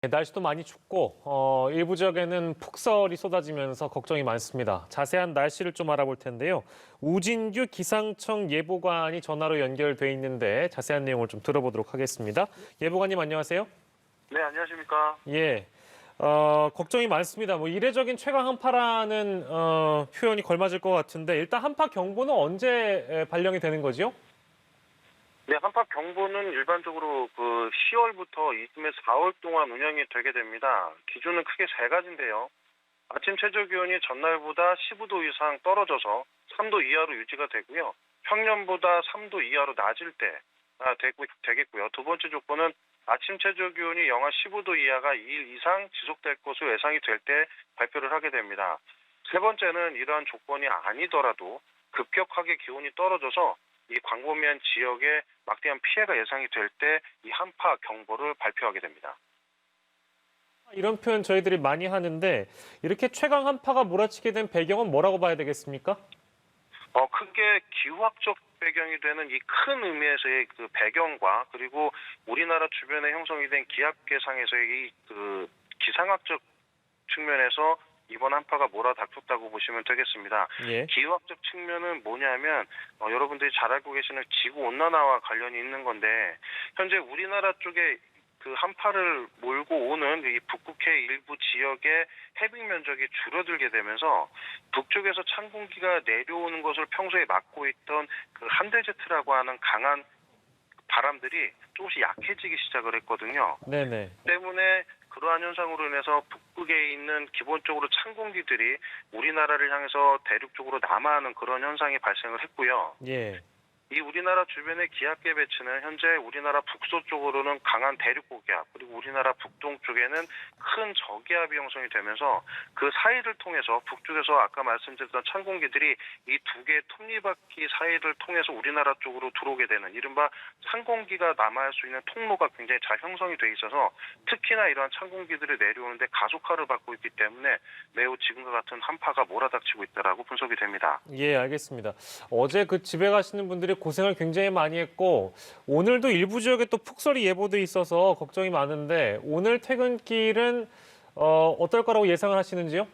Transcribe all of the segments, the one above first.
네, 날씨도 많이 춥고 일부 지역에는 폭설이 쏟아지면서 걱정이 많습니다. 자세한 날씨를 좀 알아볼 텐데요. 우진규 기상청 예보관이 전화로 연결돼 있는데 자세한 내용을 좀 들어보도록 하겠습니다. 예보관님 안녕하세요. 네, 안녕하십니까. 예, 걱정이 많습니다. 뭐 이례적인 최강 한파라는 표현이 걸맞을 것 같은데 일단 한파 경보는 언제 발령이 되는 거죠? 네, 한파 경보는 일반적으로 10월부터 이듬해 4월 동안 운영이 되게 됩니다. 기준은 크게 세 가지인데요. 아침 최저 기온이 전날보다 15도 이상 떨어져서 3도 이하로 유지가 되고요. 평년보다 3도 이하로 낮을 때 되겠고요. 두 번째 조건은 아침 최저 기온이 영하 15도 이하가 2일 이상 지속될 것으로 예상이 될 때 발표를 하게 됩니다. 세 번째는 이러한 조건이 아니더라도 급격하게 기온이 떨어져서 이 광범위한 지역에 막대한 피해가 예상이 될 때 이 한파 경보를 발표하게 됩니다. 이런 표현 저희들이 많이 하는데 이렇게 최강 한파가 몰아치게 된 배경은 뭐라고 봐야 되겠습니까? 크게 기후학적 배경이 되는 이 큰 의미에서의 그 배경과 그리고 우리나라 주변에 형성이 된 기압계상에서의 이 기상학적 측면에서 이번 한파가 몰아닥쳤다고 보시면 되겠습니다. 예. 기후학적 측면은 뭐냐면 여러분들이 잘 알고 계시는 지구 온난화와 관련이 있는 건데 현재 우리나라 쪽에 그 한파를 몰고 오는 이 북극해 일부 지역의 해빙 면적이 줄어들게 되면서 북쪽에서 찬 공기가 내려오는 것을 평소에 막고 있던 그 한대제트라고 하는 강한 바람들이 조금씩 약해지기 시작을 했거든요. 네네. 때문에 그러한 현상으로 인해서 북극에 있는 기본적으로 찬 공기들이 우리나라를 향해서 대륙 쪽으로 남하하는 그런 현상이 발생을 했고요. 예. 이 우리나라 주변의 기압계 배치는 현재 우리나라 북서쪽으로는 강한 대륙 고기압, 그리고 우리나라 북동쪽에는 큰 저기압이 형성이 되면서 그 사이를 통해서 북쪽에서 아까 말씀드렸던 찬 공기들이 이 두 개의 톱니바퀴 사이를 통해서 우리나라 쪽으로 들어오게 되는 이른바 찬 공기가 남아할 수 있는 통로가 굉장히 잘 형성이 돼 있어서 특히나 이러한 찬 공기들이 내려오는데 가속화를 받고 있기 때문에 매우 지금과 같은 한파가 몰아닥치고 있다라고 분석이 됩니다. 예, 알겠습니다. 어제 그 집에 가시는 분들이 고생을 굉장히 많이 했고 오늘도 일부 지역에 또 폭설이 예보돼 있어서 걱정이 많은데 오늘 퇴근길은 어떨 거라고 예상을 하시는지요?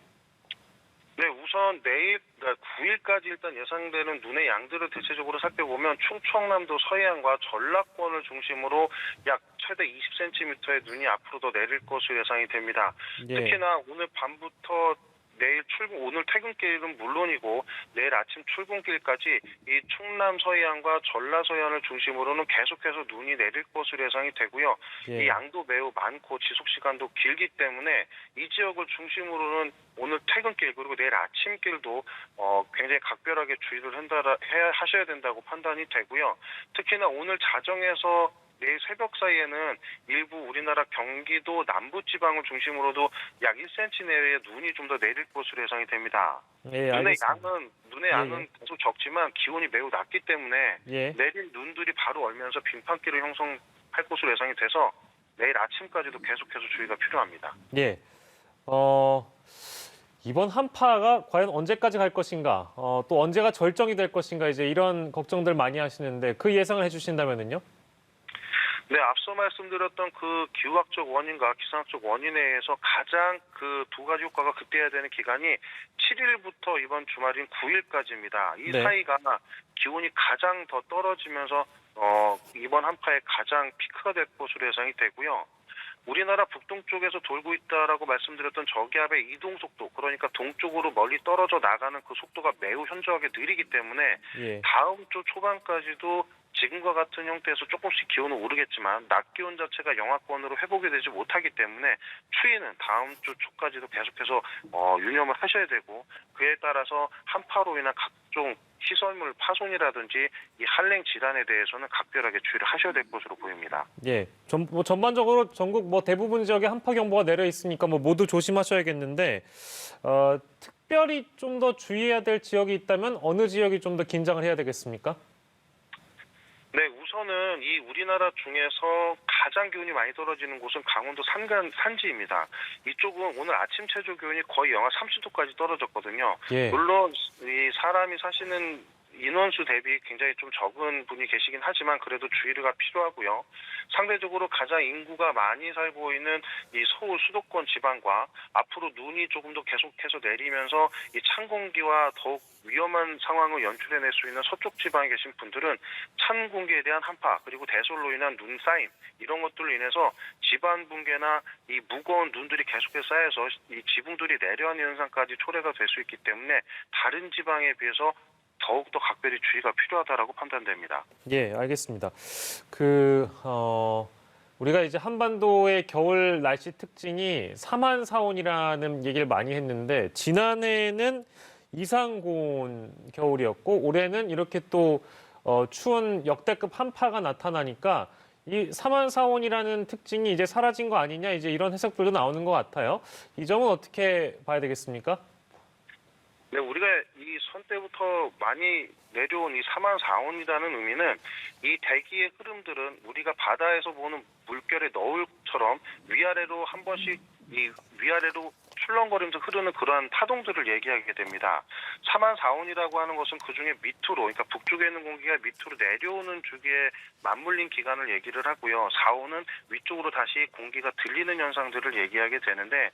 네, 우선 내일, 그러니까 9일까지 일단 예상되는 눈의 양들을 대체적으로 살펴보면 충청남도 서해안과 전라권을 중심으로 약 최대 20cm의 눈이 앞으로 더 내릴 것으로 예상이 됩니다. 예. 특히나 오늘 밤부터 오늘 퇴근길은 물론이고 내일 아침 출근길까지 이 충남 서해안과 전라 서해안을 중심으로는 계속해서 눈이 내릴 것으로 예상이 되고요. 예. 이 양도 매우 많고 지속 시간도 길기 때문에 이 지역을 중심으로는 오늘 퇴근길 그리고 내일 아침길도 굉장히 각별하게 주의를 하셔야 된다고 판단이 되고요. 특히나 오늘 자정에서 내일 새벽 사이에는 일부 우리나라 경기도 남부지방을 중심으로도 약 1cm 내외의 눈이 좀 더 내릴 것으로 예상이 됩니다. 예, 알겠습니다. 눈의 양은 계속 적지만 기온이 매우 낮기 때문에 예. 내린 눈들이 바로 얼면서 빙판길을 형성할 것으로 예상이 돼서 내일 아침까지도 계속해서 주의가 필요합니다. 예. 이번 한파가 과연 언제까지 갈 것인가? 또 언제가 절정이 될 것인가? 이제 이런 걱정들 많이 하시는데 그 예상을 해주신다면은요? 네, 앞서 말씀드렸던 그 기후학적 원인과 기상학적 원인에 의해서 가장 그 두 가지 효과가 극대화해야 되는 기간이 7일부터 이번 주말인 9일까지입니다. 이 네. 사이가 기온이 가장 더 떨어지면서 이번 한파의 가장 피크가 될 것으로 예상이 되고요. 우리나라 북동쪽에서 돌고 있다라고 말씀드렸던 저기압의 이동 속도, 그러니까 동쪽으로 멀리 떨어져 나가는 그 속도가 매우 현저하게 느리기 때문에 예. 다음 주 초반까지도 지금과 같은 형태에서 조금씩 기온은 오르겠지만 낮 기온 자체가 영하권으로 회복이 되지 못하기 때문에 추위는 다음 주 초까지도 계속해서 유념을 하셔야 되고 그에 따라서 한파로 인한 각종 시설물 파손이라든지 이 한랭 질환에 대해서는 각별하게 주의를 하셔야 될 것으로 보입니다. 예. 전반적으로 전국 대부분 지역에 한파 경보가 내려 있으니까 모두 조심하셔야겠는데 특별히 좀 더 주의해야 될 지역이 있다면 어느 지역이 좀 더 긴장을 해야 되겠습니까? 네, 우선은 이 우리나라 중에서 가장 기온이 많이 떨어지는 곳은 강원도 산지입니다. 이쪽은 오늘 아침 최저 기온이 거의 영하 30도까지 떨어졌거든요. 예. 물론 이 사람이 사시는 인원수 대비 굉장히 좀 적은 분이 계시긴 하지만 그래도 주의가 필요하고요. 상대적으로 가장 인구가 많이 살고 있는 이 서울 수도권 지방과 앞으로 눈이 조금 더 계속해서 내리면서 이 찬 공기와 더욱 위험한 상황을 연출해낼 수 있는 서쪽 지방에 계신 분들은 찬 공기에 대한 한파 그리고 대설로 인한 눈 쌓임 이런 것들로 인해서 지반 붕괴나 이 무거운 눈들이 계속해서 쌓여서 이 지붕들이 내려앉는 현상까지 초래가 될 수 있기 때문에 다른 지방에 비해서 더욱더 각별히 주의가 필요하다라고 판단됩니다. 예, 알겠습니다. 우리가 이제 한반도의 겨울 날씨 특징이 사만사온이라는 얘기를 많이 했는데 지난해에는 이상고온 겨울이었고 올해는 이렇게 또 추운 역대급 한파가 나타나니까 이 사만사온이라는 특징이 이제 사라진 거 아니냐 이제 이런 해석들도 나오는 것 같아요. 이 점은 어떻게 봐야 되겠습니까? 네, 우리가 이 선 때부터 많이 내려온 이 사만사온이라는 의미는 이 대기의 흐름들은 우리가 바다에서 보는 물결의 너울처럼 위아래로 한 번씩 이 위아래로 출렁거리면서 흐르는 그러한 파동들을 얘기하게 됩니다. 사만사온이라고 하는 것은 그중에 밑으로, 그러니까 북쪽에 있는 공기가 밑으로 내려오는 주기에 맞물린 기간을 얘기를 하고요. 사온은 위쪽으로 다시 공기가 들리는 현상들을 얘기하게 되는데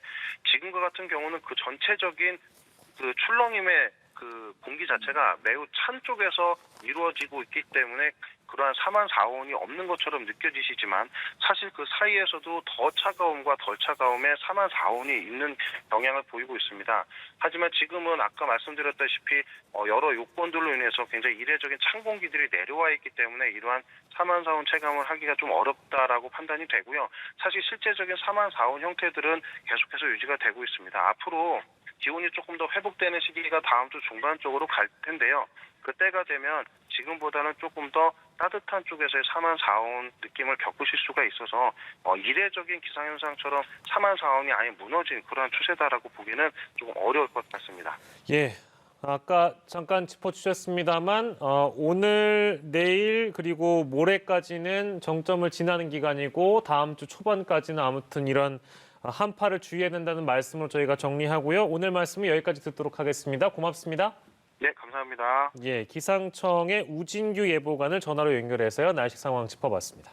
지금과 같은 경우는 그 전체적인 그 출렁임의 그 공기 자체가 매우 찬 쪽에서 이루어지고 있기 때문에 그러한 사만사온이 없는 것처럼 느껴지시지만 사실 그 사이에서도 더 차가움과 덜 차가움의 사만사온이 있는 영향을 보이고 있습니다. 하지만 지금은 아까 말씀드렸다시피 여러 요건들로 인해서 굉장히 이례적인 찬 공기들이 내려와 있기 때문에 이러한 사만사온 체감을 하기가 좀 어렵다라고 판단이 되고요. 사실 실제적인 사만사온 형태들은 계속해서 유지가 되고 있습니다. 앞으로 기온이 조금 더 회복되는 시기가 다음 주 중반 쪽으로 갈 텐데요. 그때가 되면 지금보다는 조금 더 따뜻한 쪽에서의 사만사온 느낌을 겪으실 수가 있어서 이례적인 기상현상처럼 사만사온이 아예 무너진 그런 추세다라고 보기는 조금 어려울 것 같습니다. 예. 아까 잠깐 짚어주셨습니다만 오늘, 내일 그리고 모레까지는 정점을 지나는 기간이고 다음 주 초반까지는 아무튼 이런 한파를 주의해야 된다는 말씀을 저희가 정리하고요. 오늘 말씀은 여기까지 듣도록 하겠습니다. 고맙습니다. 네, 감사합니다. 예, 기상청의 우진규 예보관을 전화로 연결해서요. 날씨 상황 짚어봤습니다.